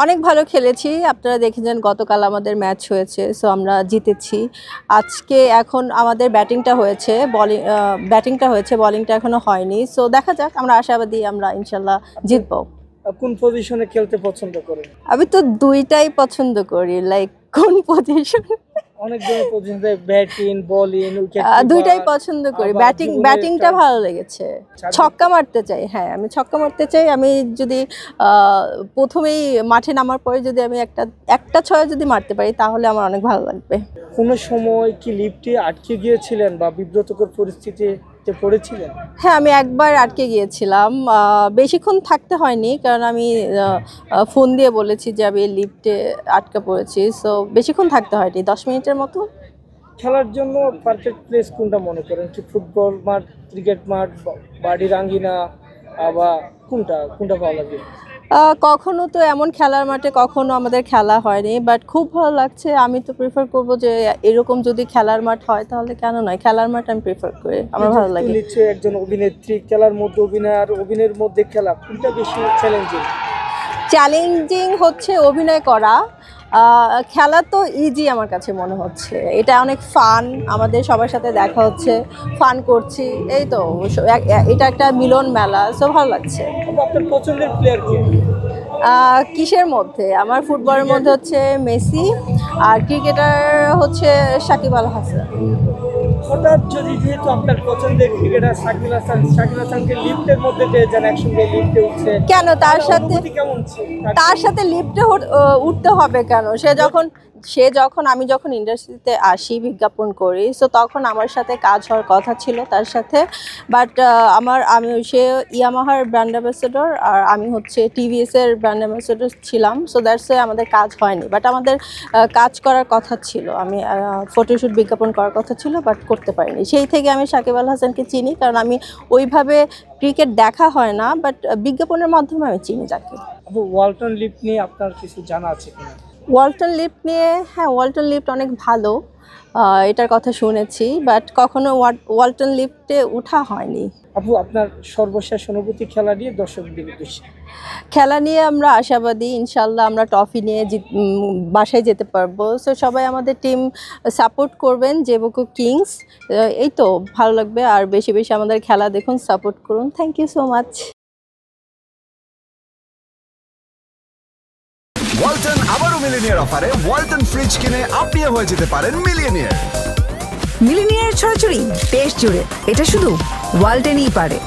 অনেক ভালো খেলেছি। আপনারা দেখেছেন গতকাল আমাদের ম্যাচ হয়েছে, সো আমরা জিতেছি। আজকে এখন আমাদের ব্যাটিংটা হয়েছে, বলিংটা এখনো হয়নি। সো দেখা যাক, আমরা আশাবাদী আমরা ইনশাল্লাহ জিতবো। কোন পজিশনে খেলতে পছন্দ করেন? আমি তো দুইটাই পছন্দ করি, লাইক কোন পজিশন অনেক ধরনের পজিশন, ব্যাটিং বোলিং উইকেট দুইটাই পছন্দ করি। ব্যাটিংটা ভালো লেগেছে। ছক্কা মারতে চাই, হ্যাঁ আমি ছক্কা মারতে চাই। আমি যদি প্রথমেই মাঠে নামার পরে যদি আমি একটা ছয় যদি মারতে পারি তাহলে আমার অনেক ভালো লাগবে। কোনো সময় কি লিফটে আটকে গিয়েছিলেন বা বিব্রতকর পরিস্থিতিতে পড়েছিলেন? হ্যাঁ, আমি একবার আটকে গিয়েছিলাম। বেশিক্ষণ থাকতে হয়নি, কারণ আমি ফোন দিয়ে বলেছি যে আমি লিফটে আটকা পড়েছি। সো বেশিক্ষণ থাকতে হয়নি, 10 মিনিটের মতো। খেলার জন্য পারফেক্ট প্লেস কোনটা মনে করেন? কি ফুটবল মাঠ, ক্রিকেট মাঠ, বাড়ির আঙ্গিনা, বা কোনটা ভালো লাগে? কখনো তো এমন খেলার মাঠে কখনো আমাদের খেলা হয়নি, বাট খুব ভালো লাগছে। আমি তো প্রেফার করব যে এরকম যদি খেলার মাঠ হয় তাহলে কেন নয়, খেলার মাঠ আমি প্রেফার করি, আমার ভালো লাগে। একজন অভিনেত্রী, খেলার মধ্যে অভিনয় আর অভিনয়ের মধ্যে খেলা, কোনটা বেশি চ্যালেঞ্জিং? চ্যালেঞ্জিং হচ্ছে অভিনয় করা। খেলা তো ইজি আমার কাছে মনে হচ্ছে। এটা অনেক ফান, আমাদের সবার সাথে দেখা হচ্ছে, ফান করছি, এই তো এটা একটা মিলন মেলা, সো ভালো লাগছে। আপনার পছন্দের প্লেয়ার কে? কিসের মধ্যে? আমার ফুটবলের মধ্যে হচ্ছে মেসি, আর ক্রিকেটার হচ্ছে সাকিব আল হাসান। হঠাৎ যদি, যেহেতু আপনার পছন্দের ক্রিকেটার সাকিব হাসানকে লিফটের মধ্যে পেয়ে যান, একসঙ্গে লিফটে উঠছে, কেন তার সাথে লিফটে উঠতে হবে কেন? আমি যখন ইন্ডাস্ট্রিতে আসি, বিজ্ঞাপন করি, সো তখন আমার সাথে কাজ হওয়ার কথা ছিল তার সাথে। বাট সে ইয়ামাহার ব্র্যান্ড অ্যাম্বাসেডর আর আমি হচ্ছে টিভিএস এর ব্র্যান্ড অ্যাম্বাসেডর ছিলাম। সো দ্যাটস ওয়াই আমাদের কাজ হয়নি, বাট আমাদের কাজ করার কথা ছিল। আমি ফটোশ্যুট বিজ্ঞাপন করার কথা ছিল, বাট করতে পারিনি। সেই থেকে আমি সাকিব আল হাসানকে চিনি, কারণ আমি ওইভাবে ক্রিকেট দেখা হয় না, বাট বিজ্ঞাপনের মাধ্যমে আমি চিনি তাকে। ওয়ালটন লিফট নিয়ে আপনার কিছু জানা আছে কিনা? ওয়ালটন লিফট নিয়ে, হ্যাঁ, ওয়ালটন লিফট অনেক ভালো, এটার কথা শুনেছি, বাট কখনো ওয়ালটন লিফটে উঠা হয়নি। আপু, আপনার সর্বশেষ অনুভূতি খেলা নিয়ে দর্শকদের উদ্দেশ্যে? খেলা নিয়ে আমরা আশাবাদী, ইনশাল্লাহ আমরা ট্রফি নিয়ে বাসায় যেতে পারবো। সো সবাই আমাদের টিম সাপোর্ট করবেন, জেবুকো কিংস। এই তো ভালো লাগবে, আর বেশি বেশি আমাদের খেলা দেখুন, সাপোর্ট করুন। Thank you so much. Walton আবারও মিলিনিয়ার অফারে ওয়ালটন ফ্রিজ কিনে আপনিও হয়ে যেতে পারেন মিলিয়নিয়ার। মিলিনিয়ার ছড়াছড়ি দেশ জুড়ে, এটা শুধু ওয়ালটনই পারে।